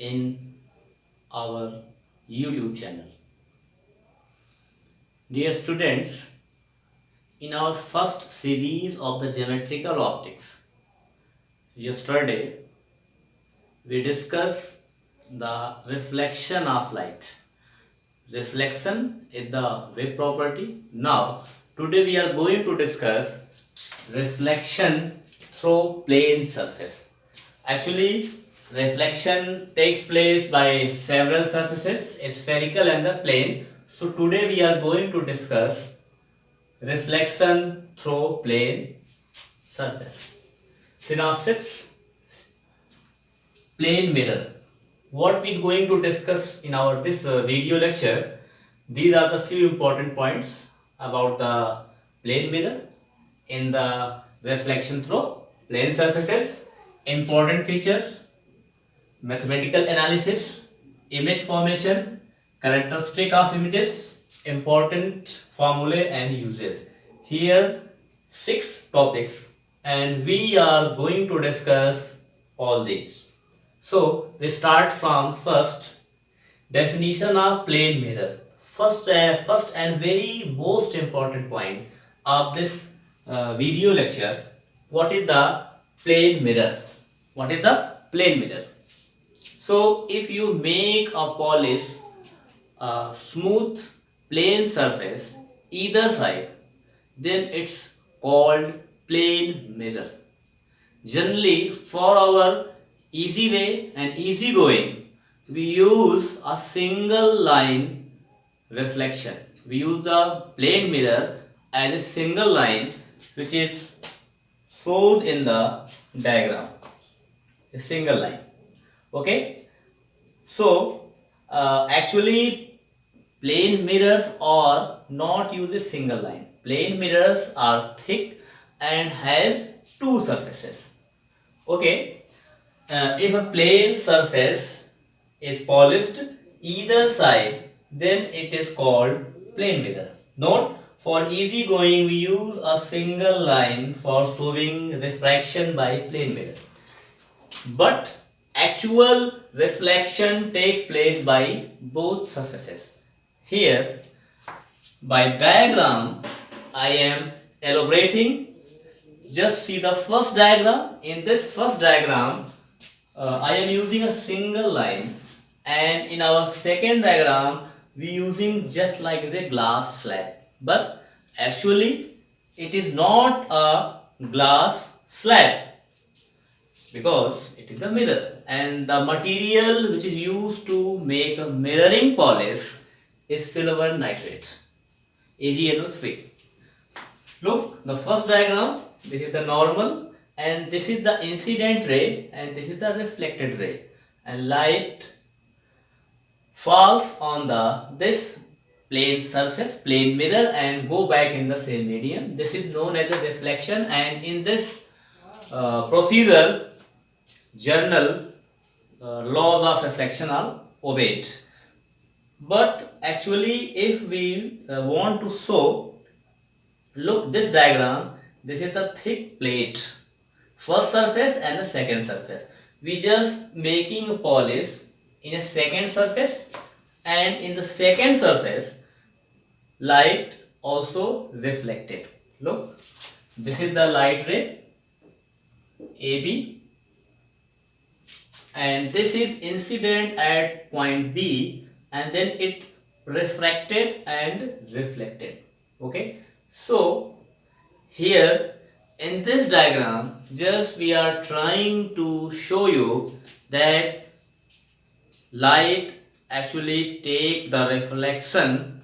in our YouTube channel. Dear students, in our first series of the geometrical optics, yesterday we discussed the reflection of light. Reflection is the wave property. Now, today we are going to discuss reflection through plane surface. Actually, reflection takes place by several surfaces, spherical and the plane. So today we are going to discuss reflection through plane surface. Synopsis: plane mirror. What we are going to discuss in our this video lecture, these are the few important points about the plane mirror in the reflection through plane surfaces, important features, mathematical analysis, image formation, characteristic of images, important formulae and uses. Here 6 topics and we are going to discuss all these. So we start from first, definition of plane mirror. First and very most important point of this video lecture. What is the plane mirror? What is the plane mirror? So if you make a polish smooth plane surface either side, then it's called plane mirror. Generally, for our easy way and easy going, we use a single line reflection. We use the plane mirror as a single line which is shown in the diagram. A single line. Okay. So actually plane mirrors are not use a single line. Plane mirrors are thick and has two surfaces. Okay. If a plane surface is polished either side, then it is called plane mirror. Note, for easy going we use a single line for showing refraction by plane mirror. But actual reflection takes place by both surfaces. Here, by diagram, I am elaborating. Just see the first diagram. In this first diagram, I am using a single line, and in our second diagram, we using just like a glass slab. But actually, it is not a glass slab, because it is a mirror, and the material which is used to make a mirroring polish is silver nitrate, AgNO3. Look, the first diagram, this is the normal and this is the incident ray and this is the reflected ray, and light falls on this plane surface, plane mirror, and go back in the same medium. This is known as a reflection, and in this procedure general laws of reflection are obeyed. But actually if we want to show, look this diagram, this is the thick plate, first surface and the second surface. We just making a polish in a second surface, and in the second surface light also reflected. Look, this is the light ray AB, and this is incident at point B, and then it refracted and reflected. Okay, so here in this diagram just we are trying to show you that light actually take the reflection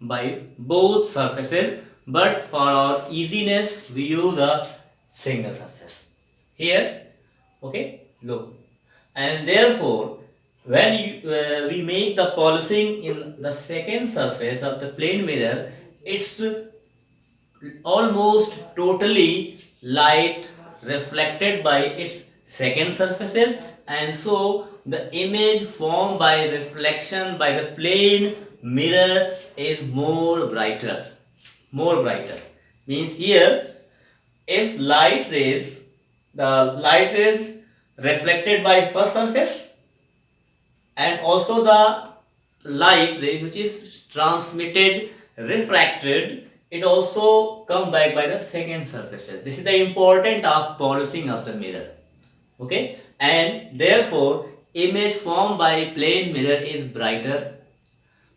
by both surfaces, but for our easiness we use a single surface here. Okay, look, and therefore when we make the polishing in the second surface of the plane mirror, it's almost totally light reflected by its second surfaces, and so the image formed by reflection by the plane mirror is more brighter. Means here, if the light rays reflected by first surface, and also the light ray which is transmitted, refracted, it also come back by the second surfaces. This is the important of polishing of the mirror. Okay, and therefore image formed by plane mirror is brighter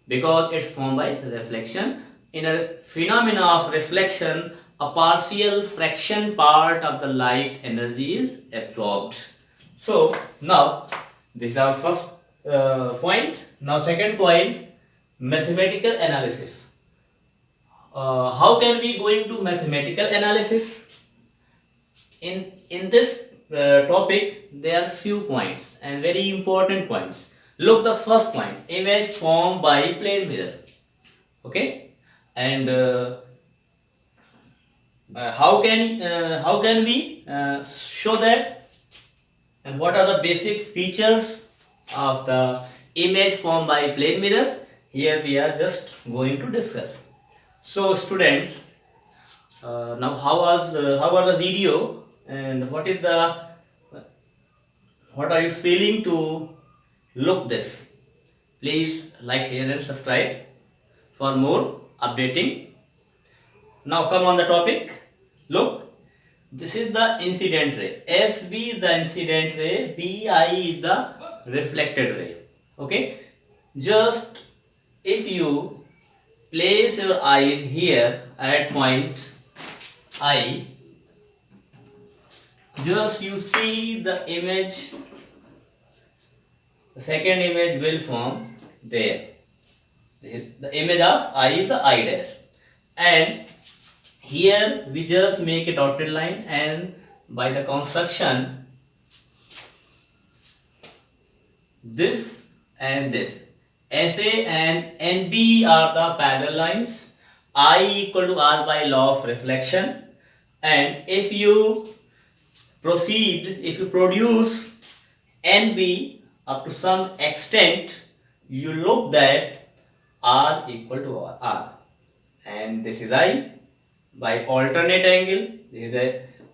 because it's formed by reflection. In a phenomena of reflection, a partial fraction part of the light energy is absorbed. So now this is our first point. Now second point, mathematical analysis. How can we go into mathematical analysis? In this topic there are few points and very important points. Look, the first point, image formed by plane mirror. Okay, and how can we show that, and what are the basic features of the image formed by plane mirror? Here we are just going to discuss. So students, now how was the video, and what are you feeling to look this? Please like, share and subscribe for more updating. Now come on the topic. Look, this is the incident ray. SB is the incident ray, BI is the reflected ray. Okay, just if you place your eyes here at point I, just you see the image, the second image will form there. The image of I is the I dash, and here we just make a dotted line, and by the construction this and this, SA and NB are the parallel lines, I equal to R by law of reflection, and if you produce NB up to some extent, you look that R equal to R, and this is I by alternate angle, this is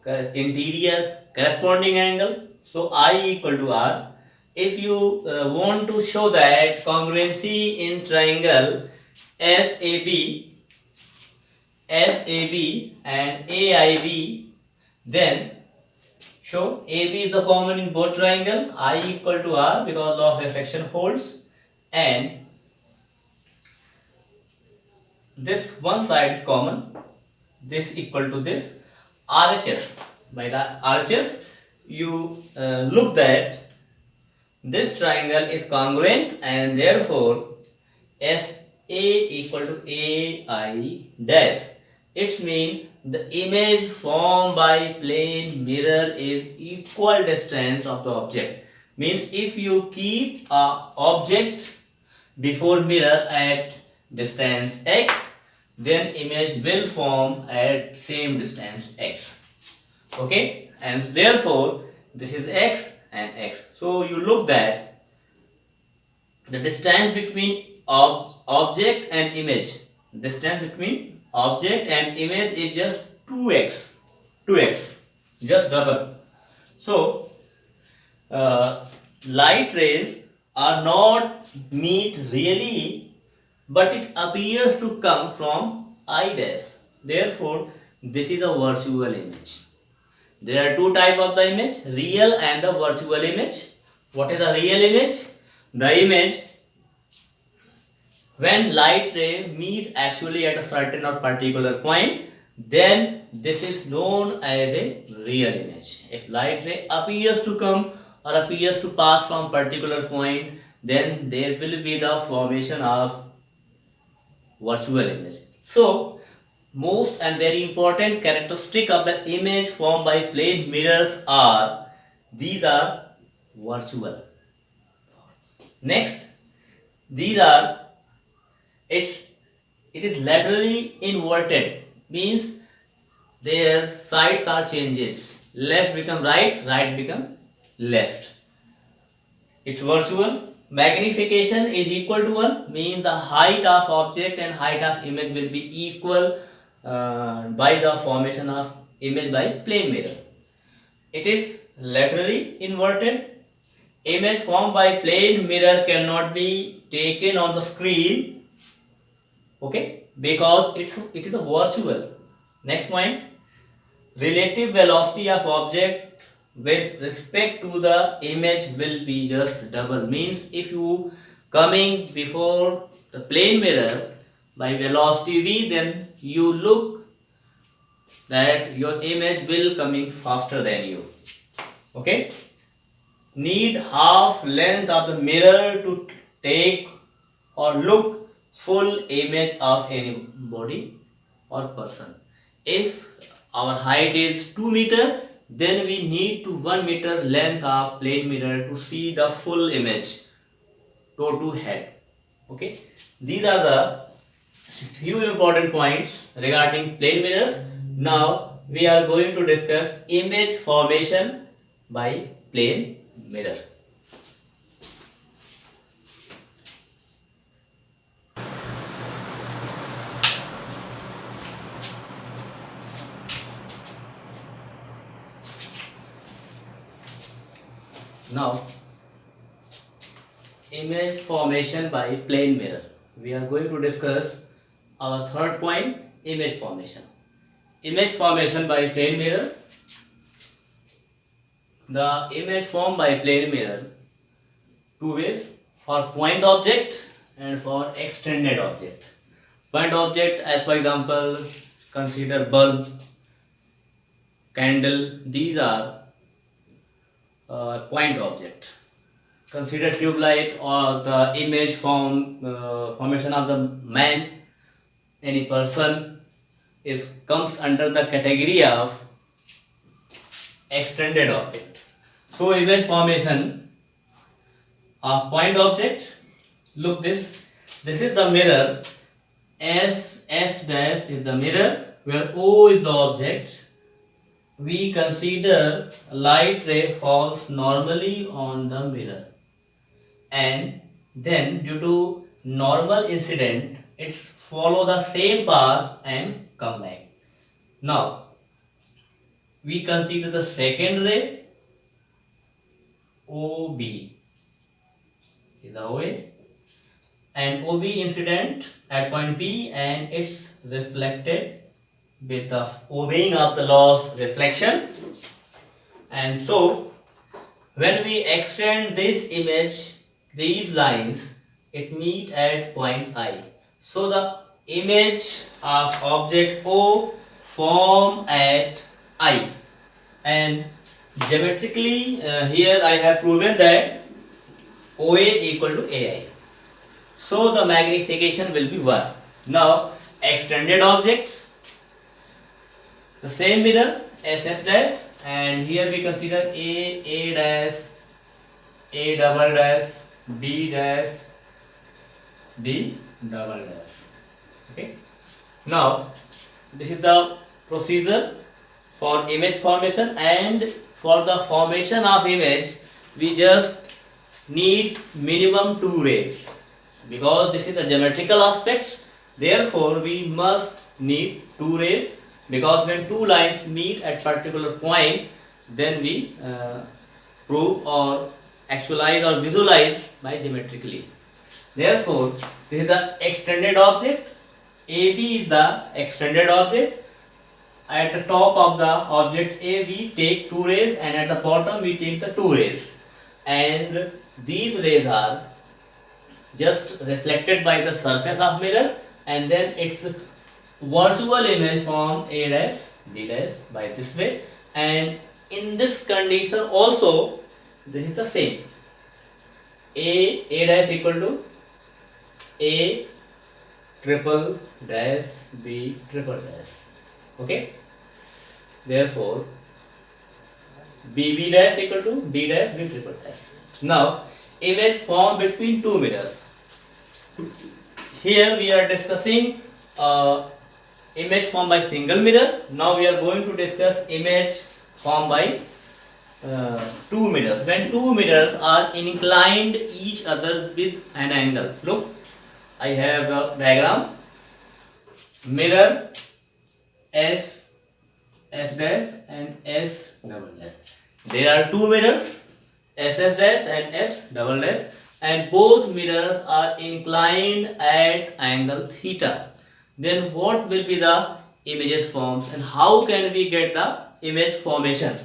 the interior corresponding angle, so I equal to R. If you want to show that congruency in triangle SAB and AIB, then show AB is the common in both triangle, I equal to R because law of reflection holds, and this one side is common, this equal to this RHS. By the RHS you look that this triangle is congruent, and therefore SA equal to AI dash. It means the image formed by plane mirror is equal distance of the object. Means if you keep a object before mirror at distance x, then image will form at same distance x. Okay, and therefore this is x and x. So you look that the distance between object and image, distance between object and image is just 2x, just double. So light rays are not meet really, but it appears to come from I dash. Therefore this is a virtual image. There are two types of the image, real and the virtual image. What is the real image? The image when light ray meet actually at a certain or particular point, then this is known as a real image. If light ray appears to come or appears to pass from particular point, then there will be the formation of virtual image. So most and very important characteristic of the image formed by plane mirrors are, these are virtual. Next, these are, it is laterally inverted, means their sides are changes, left become right, right become left. It's virtual. Magnification is equal to 1, means the height of object and height of image will be equal by the formation of image by plane mirror. It is laterally inverted. image formed by plane mirror cannot be taken on the screen, okay, because it is a virtual. Next point, relative velocity of object with respect to the image will be just double. Means if you coming before the plane mirror by velocity v, then you look that your image will coming faster than you, okay. Need half length of the mirror to take or look full image of any body or person. If our height is 2 meter, then we need to 1 meter length of plane mirror to see the full image toe to head, okay. These are the few important points regarding plane mirrors. Now we are going to discuss image formation by plane mirror. Now, image formation by plane mirror. We are going to discuss our third point, image formation. Image formation by plane mirror. The image formed by plane mirror, two ways, for point object and for extended object. Point object, as for example, consider bulb, candle, these are point object. Consider tube light or the image formation of the man, any person, is comes under the category of extended object. So image formation of point object, look this is the mirror. S dash is the mirror where O is the object. We consider light ray falls normally on the mirror, and then due to normal incident it's follow the same path and come back. Now we consider the second ray, OB is the OA, and OB incident at point B and it's reflected with the obeying of the law of reflection. And so when we extend this image, these lines, it meet at point I. So the image of object O form at I, and geometrically here I have proven that OA equal to AI. So the magnification will be 1. Now extended object, the same mirror, SS dash, and here we consider A dash, A double dash, B dash, B double dash. Okay. Now this is the procedure for image formation, and for the formation of image we just need minimum 2 rays, because this is the geometrical aspects. Therefore we must need 2 rays, because when two lines meet at particular point, then we prove or actualize or visualize by geometrically. Therefore this is the extended object. AB is the extended object. At the top of the object A we take 2 rays, and at the bottom we take the 2 rays, and these rays are just reflected by the surface of mirror, and then its virtual image form A dash, B dash by this way. And in this condition also this is the same, A dash equal to A triple dash, B triple dash. Okay. Therefore BB dash equal to B dash, B triple dash. Now image formed between two mirrors. Here we are discussing image formed by single mirror. Now we are going to discuss image formed by two mirrors. When two mirrors are inclined each other with an angle. Look, I have a diagram. Mirror S dash and S double dash. There are two mirrors SS dash and S double dash, and both mirrors are inclined at angle theta. Then what will be the images formed and how can we get the image formation?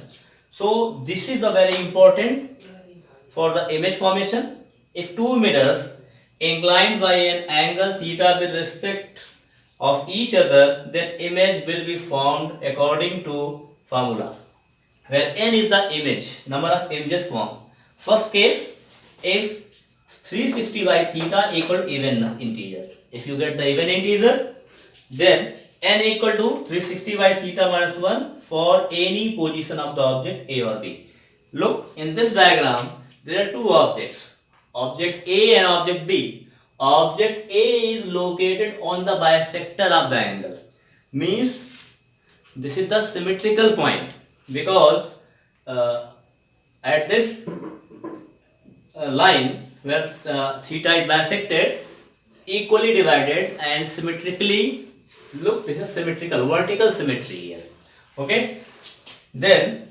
So this is the very important for the image formation. If two mirrors inclined by an angle theta with respect of each other, then image will be formed according to formula, where n is the image, number of images formed. First case, if 360 by theta equal to even integer. If you get the even integer, then n equal to 360 by theta minus 1 for any position of the object A or B. Look, in this diagram, there are two objects, object A and object B. Object A is located on the bisector of the angle. Means this is the symmetrical point, because at this line where theta is bisected, equally divided and symmetrically, look, this is symmetrical, vertical symmetry here. Okay, then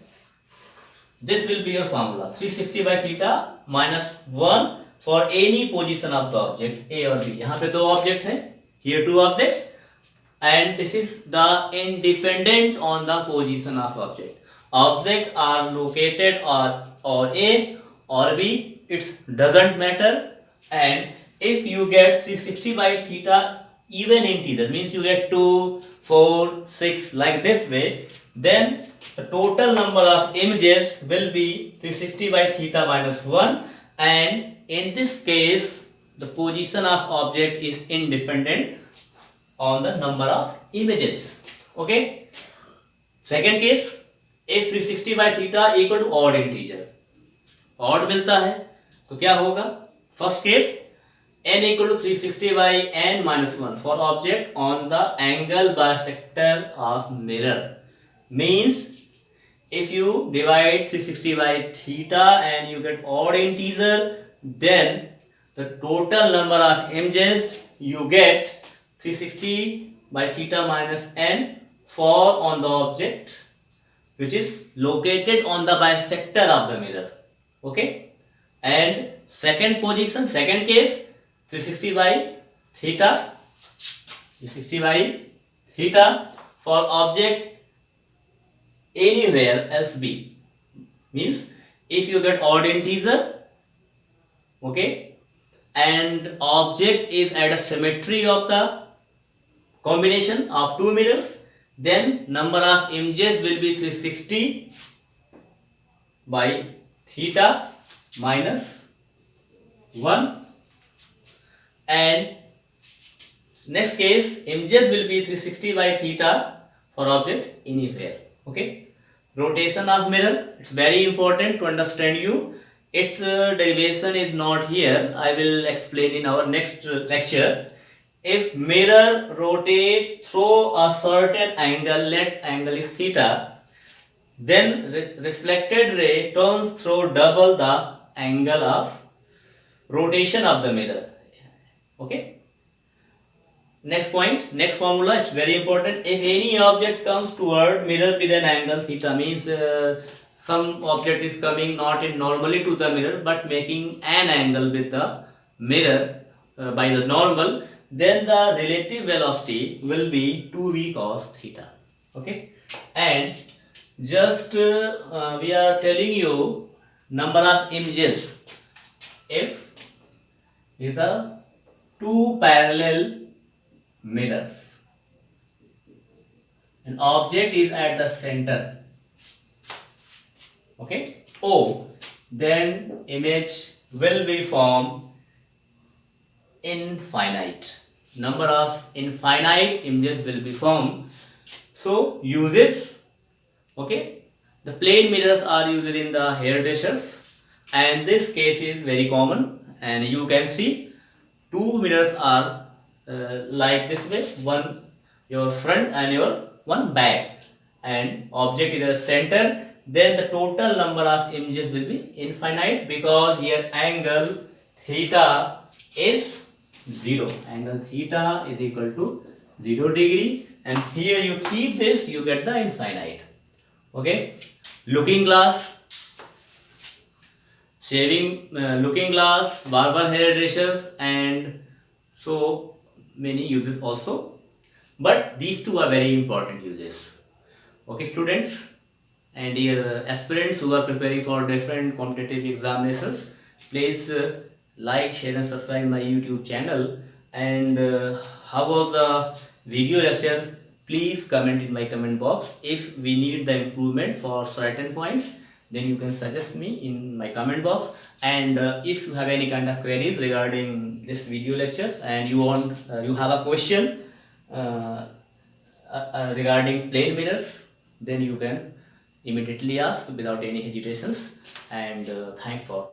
this will be your formula, 360 by theta minus 1 for any position of the object A or B. यहाँ पे दो object हैं, here two objects, and this is the independent on the position of object. Objects are located or A or B, it doesn't matter. And if you get 360 by theta even integer, means you get 2, 4, 6 like this way, then the total number of images will be 360 by theta minus 1, and in this case the position of object is independent on the number of images. Okay. Second case, if 360 by theta equal to odd integer, odd मिलता है तो क्या होगा? First case, n equal to 360 by n minus 1 for object on the angle bisector of mirror. Means if you divide 360 by theta and you get odd integer, then the total number of images you get 360 by theta minus n fall on the object which is located on the bisector of the mirror. Okay, and second position, second case, 360 by theta, 360 by theta for object anywhere else B. Means if you get odd integer, okay, and object is at a symmetry of the combination of two mirrors, then number of images will be 360 by theta minus 1, and next case images will be 360 by theta for object anywhere. Okay, rotation of mirror, it's very important to understand you. Its derivation is not here, I will explain in our next lecture. If mirror rotate through a certain angle, let angle is theta, then reflected ray turns through double the angle of rotation of the mirror. Okay, next point, next formula, it's very important. If any object comes toward mirror with an angle theta, means some object is coming not in normally to the mirror but making an angle with the mirror by the normal, then the relative velocity will be 2v cos theta. Okay, and just we are telling you number of images if these are two parallel mirrors, an object is at the center, okay, O, then image will be formed infinite, number of infinite images will be formed. So uses, okay, the plane mirrors are used in the hairdressers, and this case is very common, and you can see two mirrors are like this way, one your front and your one back, and object is the center, then the total number of images will be infinite, because here angle theta is 0, angle theta is equal to 0 degree, and here you keep this, you get the infinite. Okay, looking glass, shaving, looking glass, barber hairdressers, and so many uses also. But these two are very important uses. Okay, students and dear aspirants who are preparing for different competitive examinations, please like, share, and subscribe my YouTube channel. And how about the video lecture? Please comment in my comment box. If we need the improvement for certain points, then you can suggest me in my comment box. And if you have any kind of queries regarding this video lecture and you have a question regarding plane mirrors, then you can immediately ask without any hesitations. And thanks for